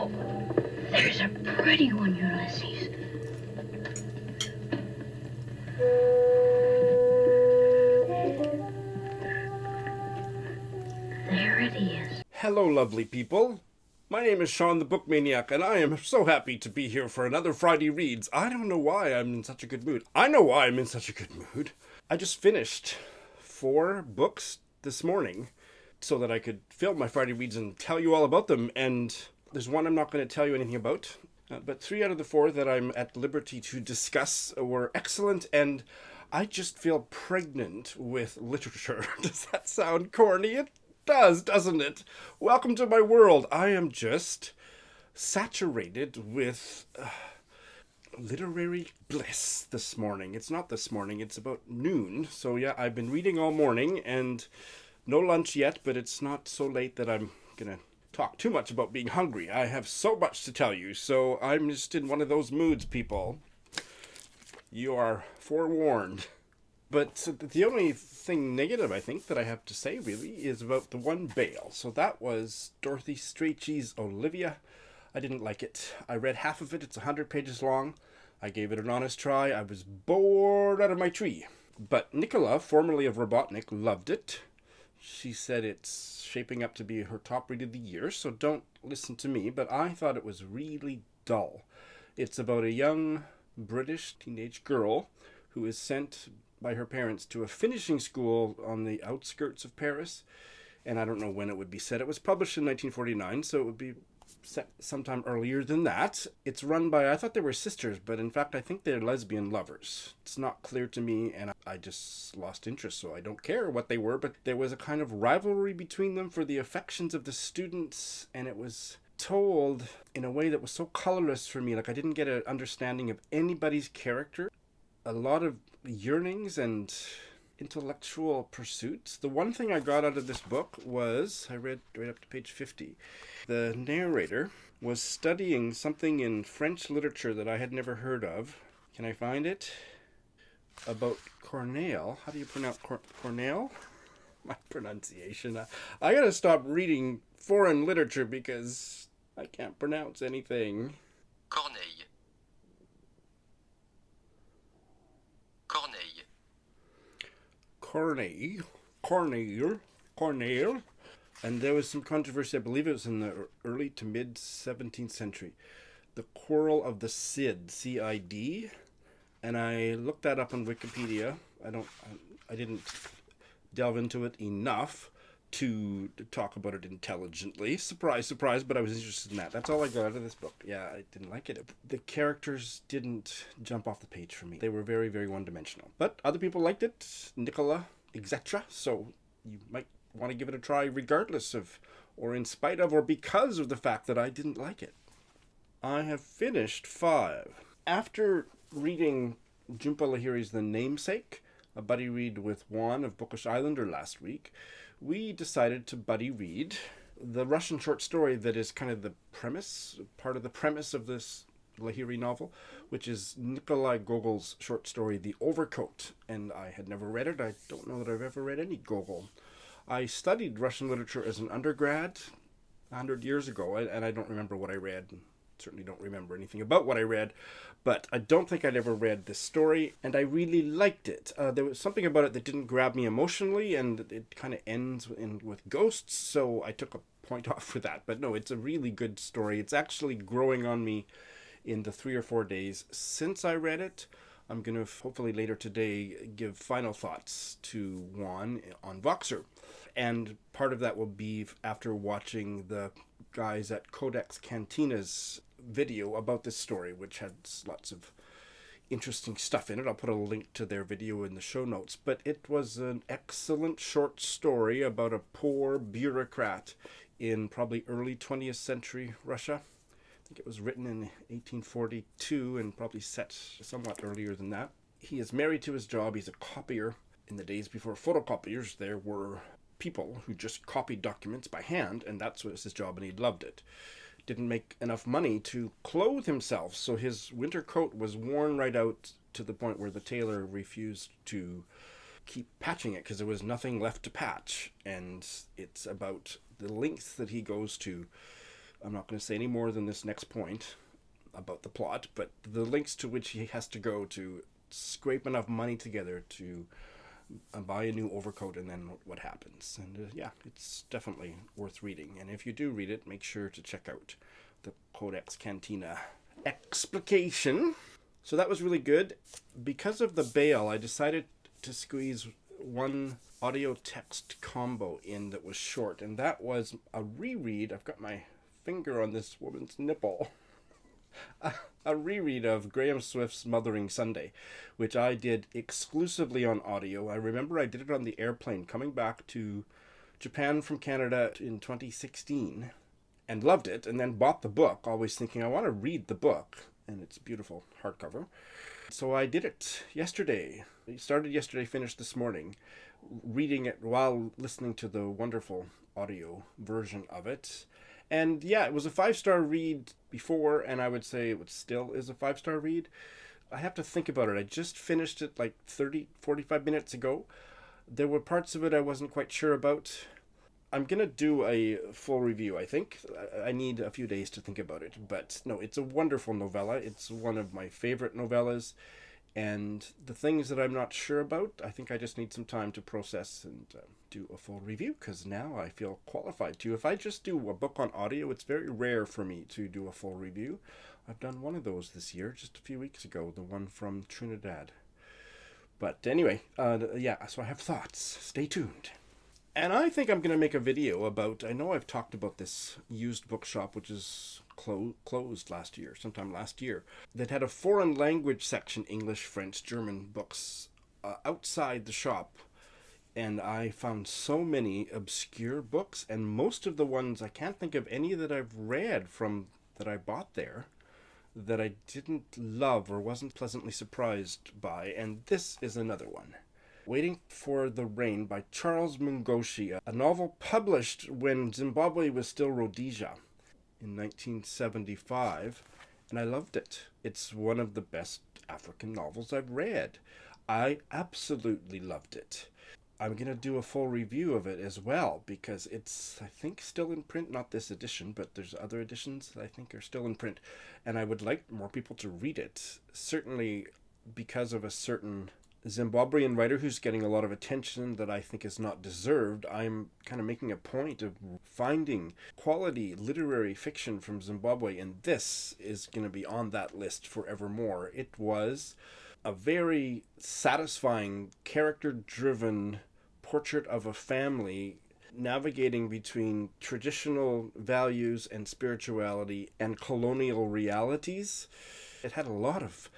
There's a pretty one, Ulysses. There it is. Hello, lovely people. My name is Sean the Book Maniac, and I am so happy to be here for another Friday Reads. I don't know why I'm in such a good mood. I know why I'm in such a good mood. I just finished 4 books this morning so that I could film my Friday Reads and tell you all about them, and there's one I'm not going to tell you anything about, but 3 out of the 4 that I'm at liberty to discuss were excellent, and I just feel pregnant with literature. Does that sound corny? It does, doesn't it? Welcome to my world. I am just saturated with literary bliss this morning. It's not this morning, it's about noon. So yeah, I've been reading all morning and no lunch yet, but it's not so late that I'm gonna talk too much about being hungry. I have so much to tell you, so I'm just in one of those moods, people. You are forewarned. But the only thing negative, I think, that I have to say, really, is about the one Bale. So that was Dorothy Strachey's Olivia. I didn't like it. I read half of it. It's 100 pages long. I gave it an honest try. I was bored out of my tree. But Nicola, formerly of Robotnik, loved it. She said it's shaping up to be her top read of the year, so don't listen to me. But I thought it was really dull. It's about a young British teenage girl who is sent by her parents to a finishing school on the outskirts of Paris, and I don't know when it would be set. It was published in 1949, so it would be set sometime earlier than that. It's run by, I thought they were sisters, but in fact I think they're lesbian lovers. It's not clear to me, and I just lost interest, so I don't care what they were, but there was a kind of rivalry between them for the affections of the students, and it was told in a way that was so colorless for me. Like, I didn't get an understanding of anybody's character. A lot of yearnings and intellectual pursuits. The one thing I got out of this book was, I read right up to page 50, the narrator was studying something in French literature that I had never heard of. Can I find it? About Corneille. How do you pronounce Corneille? My pronunciation. I gotta stop reading foreign literature because I can't pronounce anything. Corneille. Corneille. And there was some controversy, I believe it was in the early to mid 17th century. The Quarrel of the Cid, C-I-D. And I looked that up on Wikipedia. I didn't delve into it enough to talk about it intelligently. Surprise, surprise, but I was interested in that. That's all I got out of this book. Yeah, I didn't like it. The characters didn't jump off the page for me. They were very, very one-dimensional. But other people liked it, Nicola, etc. So you might want to give it a try regardless of, or in spite of, or because of the fact that I didn't like it. I have finished 5. After reading Jhumpa Lahiri's The Namesake, a buddy read with Juan of Bookish Islander last week, we decided to buddy read the Russian short story that is kind of the premise, part of the premise of this Lahiri novel, which is Nikolai Gogol's short story, The Overcoat. And I had never read it. I don't know that I've ever read any Gogol. I studied Russian literature as an undergrad 100 years ago, and I don't remember what I read. Certainly don't remember anything about what I read, but I don't think I'd ever read this story, and I really liked it. There was something about it that didn't grab me emotionally, and it kind of ends with ghosts, so I took a point off for that. But no, it's a really good story. It's actually growing on me in the 3 or 4 days since I read it. I'm going to hopefully later today give final thoughts to Juan on Voxer. And part of that will be after watching the guys at Codex Cantina's video about this story, which had lots of interesting stuff in it. I'll put a link to their video in the show notes. But it was an excellent short story about a poor bureaucrat in probably early 20th century Russia. I think it was written in 1842 and probably set somewhat earlier than that. He is married to his job. He's a copier. In the days before photocopiers, there were people who just copied documents by hand, and that's what was his job, and he loved it. Didn't make enough money to clothe himself, so his winter coat was worn right out to the point where the tailor refused to keep patching it because there was nothing left to patch. And it's about the lengths that he goes to I'm not going to say any more than this next point about the plot, but the links to which he has to go to scrape enough money together to buy a new overcoat, and then what happens. And yeah, it's definitely worth reading. And if you do read it, make sure to check out the Codex Cantina explication. So that was really good. Because of the bail, I decided to squeeze one audio text combo in that was short, and that was a reread. I've got my finger on this woman's nipple. A reread of Graham Swift's Mothering Sunday, which I did exclusively on audio. I remember I did it on the airplane coming back to Japan from Canada in 2016 and loved it, and then bought the book, always thinking I want to read the book, and it's beautiful hardcover. So I did it yesterday. I started yesterday, finished this morning, reading it while listening to the wonderful audio version of it. And yeah, it was a 5-star read before, and I would say it still is a 5-star read. I have to think about it. I just finished it like 45 minutes ago. There were parts of it I wasn't quite sure about. I'm going to do a full review, I think. I need a few days to think about it. But no, it's a wonderful novella. It's one of my favorite novellas. And the things that I'm not sure about, I think I just need some time to process and do a full review, because now I feel qualified to. If I just do a book on audio, it's very rare for me to do a full review. I've done one of those this year, just a few weeks ago, the one from Trinidad. But anyway, yeah, so I have thoughts. Stay tuned. And I think I'm going to make a video about, I know I've talked about this used bookshop, which is closed last year, sometime last year, that had a foreign language section, English, French, German books, outside the shop. And I found so many obscure books, and most of the ones, I can't think of any that I've read from that I bought there that I didn't love or wasn't pleasantly surprised by, and this is another one. Waiting for the Rain by Charles Mungoshi, a novel published when Zimbabwe was still Rhodesia in 1975, and I loved it. It's one of the best African novels I've read. I absolutely loved it. I'm going to do a full review of it as well, because it's, I think, still in print. Not this edition, but there's other editions that I think are still in print, and I would like more people to read it. Certainly because of a certain Zimbabwean writer who's getting a lot of attention that I think is not deserved. I'm kind of making a point of finding quality literary fiction from Zimbabwe, and this is going to be on that list forevermore. It was a very satisfying, character-driven portrait of a family navigating between traditional values and spirituality and colonial realities. It had a lot of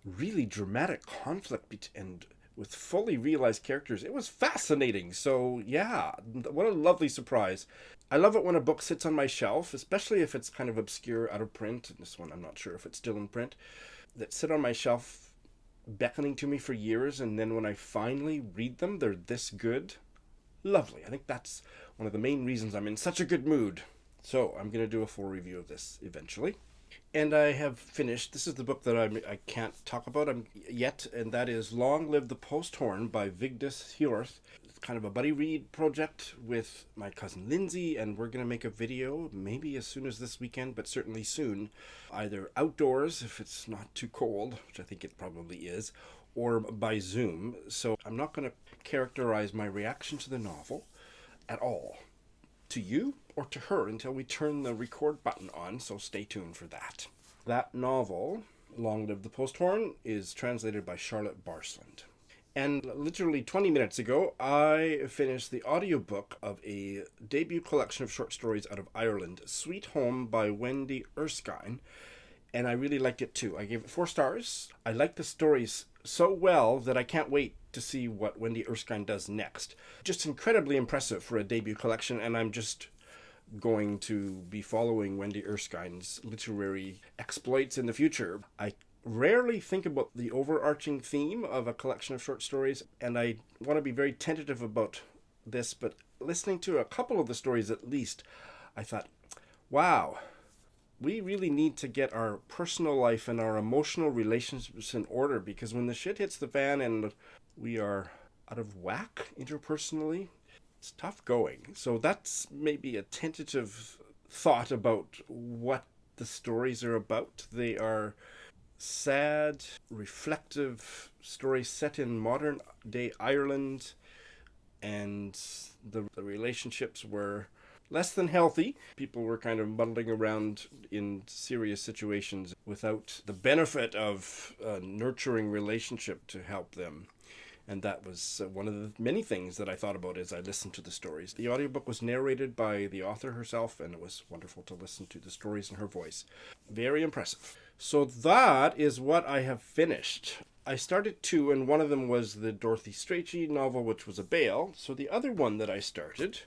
really dramatic conflict and with fully realized characters. It was fascinating. So yeah, what a lovely surprise. I love it when a book sits on my shelf, especially if it's kind of obscure, out of print. This one, I'm not sure if it's still in print, that sit on my shelf beckoning to me for years, and then when I finally read them, they're this good. Lovely. I think that's one of the main reasons I'm in such a good mood. So I'm going to do a full review of this eventually. And I have finished, this is the book that I can't talk about yet, and that is Long Live the Posthorn by Vigdis Hjorth. It's kind of a buddy read project with my cousin Lindsay, and we're going to make a video, maybe as soon as this weekend, but certainly soon, either outdoors if it's not too cold, which I think it probably is, or by Zoom. So I'm not going to characterize my reaction to the novel at all to you or to her until we turn the record button on, so stay tuned for that. That novel, Long Live the Posthorn, is translated by Charlotte Barsland. And literally 20 minutes ago, I finished the audiobook of a debut collection of short stories out of Ireland, Sweet Home by Wendy Erskine, and I really liked it too. I gave it 4 stars. I like the stories so well that I can't wait to see what Wendy Erskine does next. Just incredibly impressive for a debut collection, and I'm just going to be following Wendy Erskine's literary exploits in the future. I rarely think about the overarching theme of a collection of short stories, and I want to be very tentative about this, but listening to a couple of the stories at least, I thought, wow, we really need to get our personal life and our emotional relationships in order, because when the shit hits the fan and we are out of whack interpersonally, it's tough going. So that's maybe a tentative thought about what the stories are about. They are sad, reflective stories set in modern day Ireland, and the relationships were less than healthy. People were kind of muddling around in serious situations without the benefit of a nurturing relationship to help them. And that was one of the many things that I thought about as I listened to the stories. The audiobook was narrated by the author herself, and it was wonderful to listen to the stories in her voice. Very impressive. So that is what I have finished. I started two, and one of them was the Dorothy Strachey novel, which was a Bale. So the other one that I started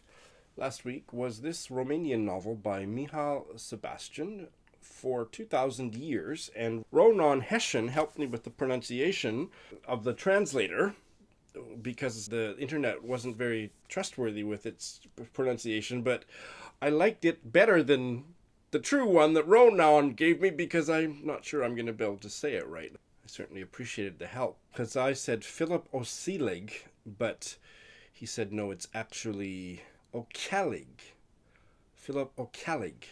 last week was this Romanian novel by Mihail Sebastian, For 2,000 Years, and Ronan Hessian helped me with the pronunciation of the translator, because the internet wasn't very trustworthy with its pronunciation, but I liked it better than the true one that Ronan gave me, because I'm not sure I'm going to be able to say it right. I certainly appreciated the help, because I said Philip O'Selig, but he said no, it's actually O'Calig. Philip O'Calig.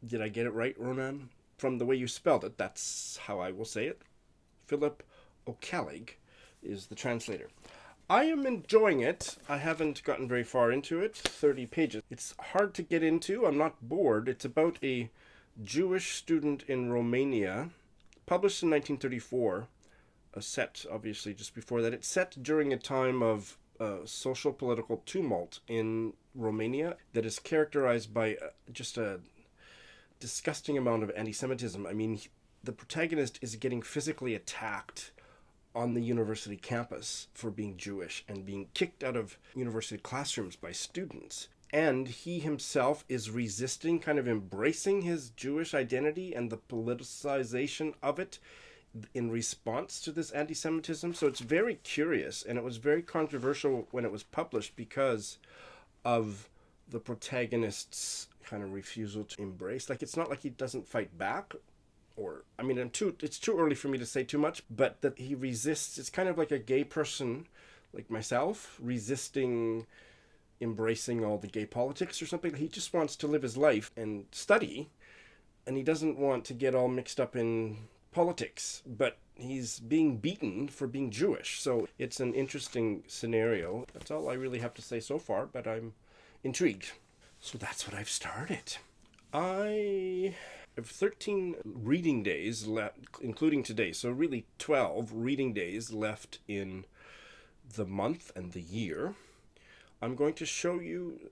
Did I get it right, Ronan? From the way you spelled it, that's how I will say it. Philip O'Calig is the translator. I am enjoying it. I haven't gotten very far into it. 30 pages. It's hard to get into. I'm not bored. It's about a Jewish student in Romania, published in 1934. Set, obviously, just before that. It's set during a time of social political tumult in Romania that is characterized by just a disgusting amount of anti-Semitism. I mean, the protagonist is getting physically attacked on the university campus for being Jewish and being kicked out of university classrooms by students. And he himself is resisting, kind of embracing his Jewish identity and the politicization of it in response to this anti-Semitism. So it's very curious, and it was very controversial when it was published because of the protagonist's kind of refusal to embrace. Like, it's not like he doesn't fight back, or, I mean, it's too early for me to say too much, but that he resists. It's kind of like a gay person like myself resisting embracing all the gay politics or something. He just wants to live his life and study, and he doesn't want to get all mixed up in politics, but he's being beaten for being Jewish. So it's an interesting scenario. That's all I really have to say so far, but I'm intrigued. So that's what I've started. I have 13 reading days left, including today. So really 12 reading days left in the month and the year. I'm going to show you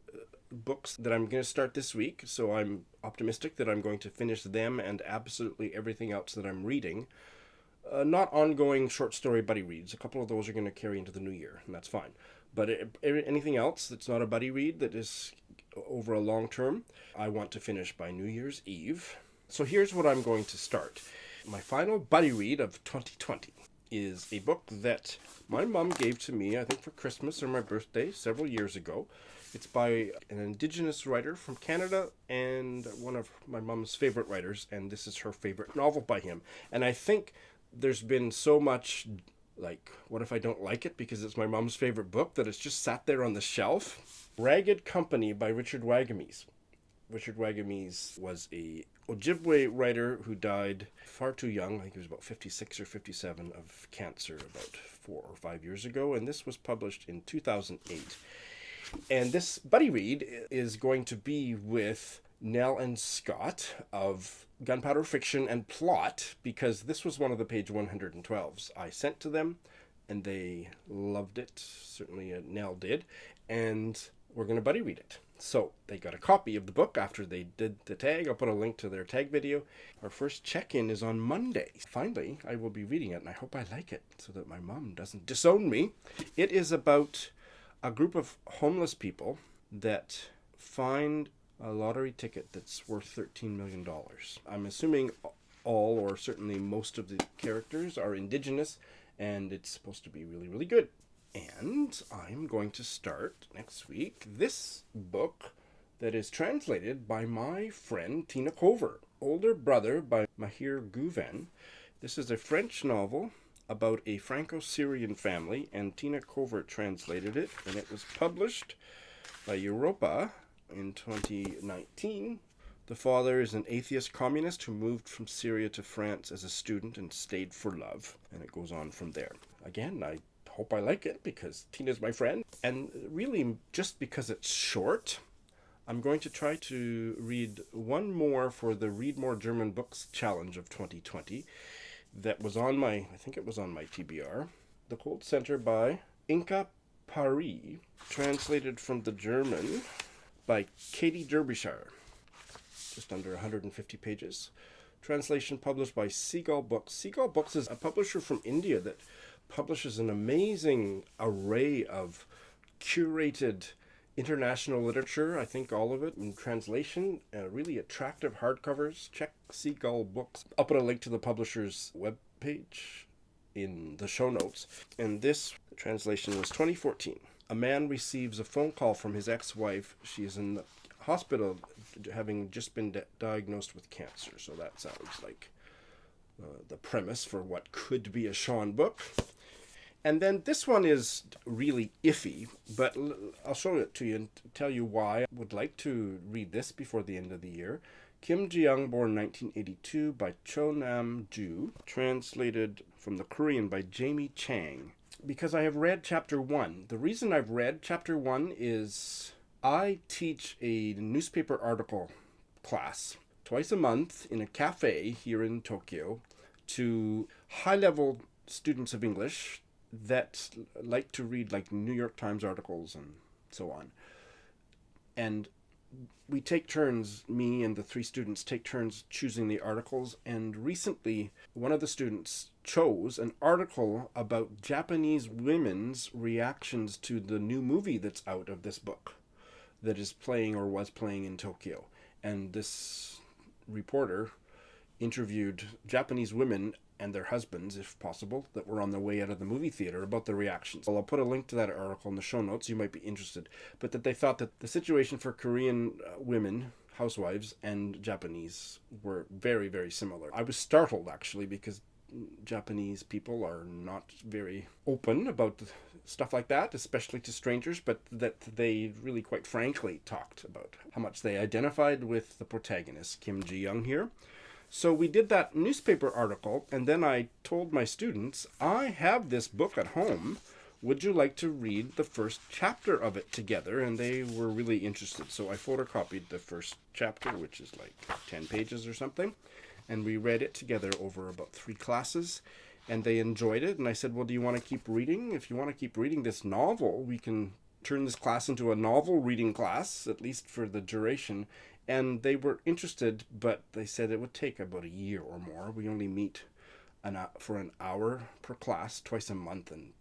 books that I'm going to start this week. So I'm optimistic that I'm going to finish them and absolutely everything else that I'm reading. Not ongoing short story buddy reads. A couple of those are going to carry into the new year, and that's fine. But anything else that's not a buddy read that is over a long term, I want to finish by New Year's Eve. So here's what I'm going to start. My final buddy read of 2020 is a book that my mom gave to me, I think for Christmas or my birthday several years ago. It's by an Indigenous writer from Canada and one of my mom's favorite writers, and this is her favorite novel by him. And I think there's been so much, like, what if I don't like it because it's my mom's favorite book, that it's just sat there on the shelf. Ragged Company by Richard Wagamese. Richard Wagamese was a Ojibwe writer who died far too young. I think he was about 56 or 57 of cancer about 4 or 5 years ago, and this was published in 2008. And this buddy read is going to be with Nell and Scott of Gunpowder Fiction and Plot, because this was one of the page 112s I sent to them, and they loved it. Certainly Nell did, and we're going to buddy read it. So they got a copy of the book after they did the tag. I'll put a link to their tag video. Our first check-in is on Monday. Finally, I will be reading it, and I hope I like it so that my mom doesn't disown me. It is about a group of homeless people that find a lottery ticket that's worth $13 million. I'm assuming all, or certainly most of the characters are Indigenous, and it's supposed to be really, really good. And I'm going to start next week this book that is translated by my friend Tina Cover, Older Brother by Mahir Gouven. This is a French novel about a Franco-Syrian family, and Tina Cover translated it, and it was published by Europa in 2019. The father is an atheist communist who moved from Syria to France as a student and stayed for love. And it goes on from there. Again, I hope I like it because Tina's my friend. And really, just because it's short, I'm going to try to read one more for the Read More German Books Challenge of 2020 that was on my, I think it was on my TBR. The Cold Center by Inka Paris, translated from the German by Katie Derbyshire. Just under 150 pages. Translation published by Seagull Books. Seagull Books is a publisher from India that publishes an amazing array of curated international literature. I think all of it in translation. Really attractive hardcovers. Check Seagull Books. I'll put a link to the publisher's webpage in the show notes. And this translation was 2014. A man receives a phone call from his ex-wife. She is in the hospital having just been diagnosed with cancer. So that sounds like the premise for what could be a Sean book. And then this one is really iffy, but I'll show it to you and tell you why I would like to read this before the end of the year. Kim Ji-young, born 1982, by Cho Nam-ju, translated from the Korean by Jamie Chang. Because I have read chapter 1. The reason I've read chapter 1 is I teach a newspaper article class twice a month in a cafe here in Tokyo to high-level students of English that like to read like New York Times articles and so on. And we take turns, me and the 3 students take turns choosing the articles. And recently, one of the students chose an article about Japanese women's reactions to the new movie that's out of this book that is playing or was playing in Tokyo. And this reporter interviewed Japanese women and their husbands, if possible, that were on their way out of the movie theater about the reactions. Well, I'll put a link to that article in the show notes. You might be interested. But that they thought that the situation for Korean women, housewives, and Japanese were very, very similar. I was startled, actually, because Japanese people are not very open about stuff like that, especially to strangers, but that they really quite frankly talked about how much they identified with the protagonist, Kim Ji-young here. So we did that newspaper article, and then I told my students, I have this book at home. Would you like to read the first chapter of it together? And they were really interested. So I photocopied the first chapter, which is like 10 pages or something. And we read it together over about 3 classes. And they enjoyed it. And I said, well, do you want to keep reading? If you want to keep reading this novel, we can turn this class into a novel reading class, at least for the duration. And they were interested, but they said it would take about a year or more. We only meet for an hour per class, twice a month, and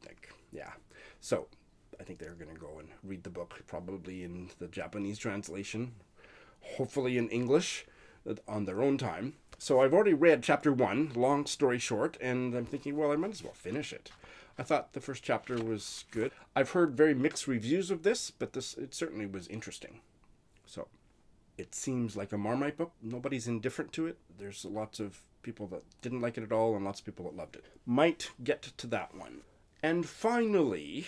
yeah. So I think they're going to go and read the book, probably in the Japanese translation, hopefully in English, on their own time. So I've already read chapter 1, long story short, and I'm thinking, well, I might as well finish it. I thought the first chapter was good. I've heard very mixed reviews of this, but it certainly was interesting. So it seems like a Marmite book. Nobody's indifferent to it. There's lots of people that didn't like it at all and lots of people that loved it. Might get to that one. And finally,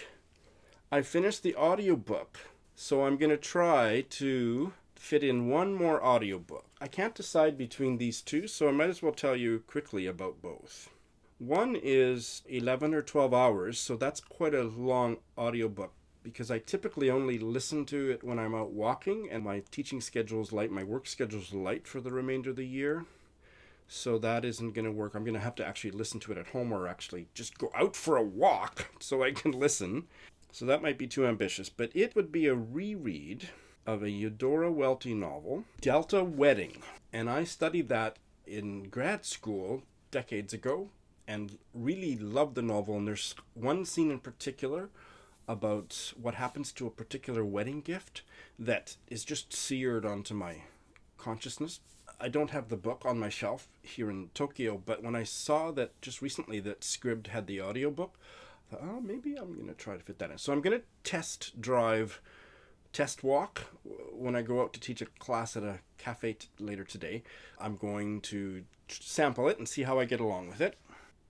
I finished the audiobook, so I'm going to try to fit in one more audiobook. I can't decide between these two, so I might as well tell you quickly about both. One is 11 or 12 hours, so that's quite a long audiobook, because I typically only listen to it when I'm out walking, and my teaching schedule is light, my work schedule is light for the remainder of the year. So that isn't going to work. I'm going to have to actually listen to it at home, or actually just go out for a walk so I can listen. So that might be too ambitious, but it would be a reread of a Eudora Welty novel, Delta Wedding. And I studied that in grad school decades ago and really loved the novel. And there's one scene in particular about what happens to a particular wedding gift that is just seared onto my consciousness. I don't have the book on my shelf here in Tokyo, but when I saw that just recently that Scribd had the audiobook, I thought, oh, maybe I'm going to try to fit that in. So I'm going to test walk when I go out to teach a class at a cafe later today. I'm going to sample it and see how I get along with it.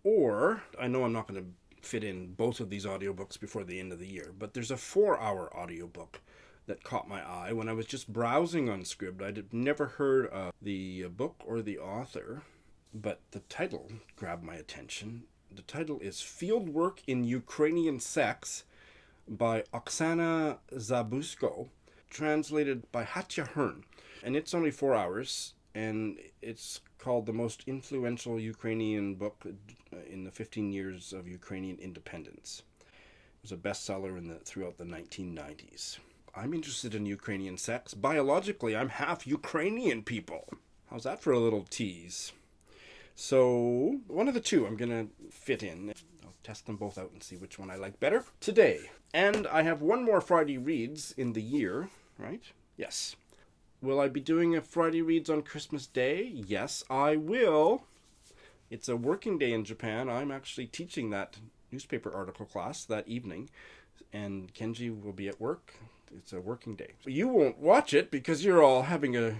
Or, I know I'm not going to fit in both of these audiobooks before the end of the year, but there's a 4-hour audiobook that caught my eye when I was just browsing on Scribd. I'd never heard of the book or the author, but the title grabbed my attention. The title is Fieldwork in Ukrainian Sex by Oksana Zabusko, translated by Hatya Hearn. And it's only 4 hours, and it's called the most influential Ukrainian book in the 15 years of Ukrainian independence. It was a bestseller throughout the 1990s. I'm interested in Ukrainian sex. Biologically, I'm half Ukrainian, people. How's that for a little tease? So, one of the two I'm going to fit in. I'll test them both out and see which one I like better today. And I have one more Friday Reads in the year, right? Yes. Will I be doing a Friday Reads on Christmas Day? Yes, I will. It's a working day in Japan. I'm actually teaching that newspaper article class that evening, and Kenji will be at work. It's a working day. You won't watch it because you're all having a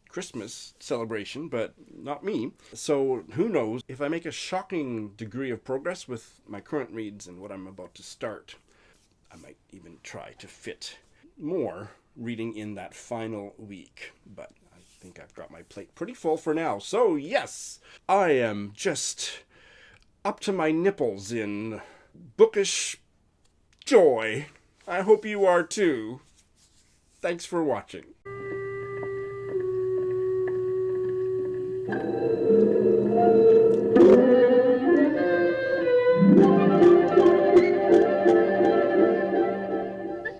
Christmas celebration, but not me. So who knows? If I make a shocking degree of progress with my current reads and what I'm about to start, I might even try to fit more reading in that final week. But I think I've got my plate pretty full for now. So yes, I am just up to my nipples in bookish joy. I hope you are too. Thanks for watching.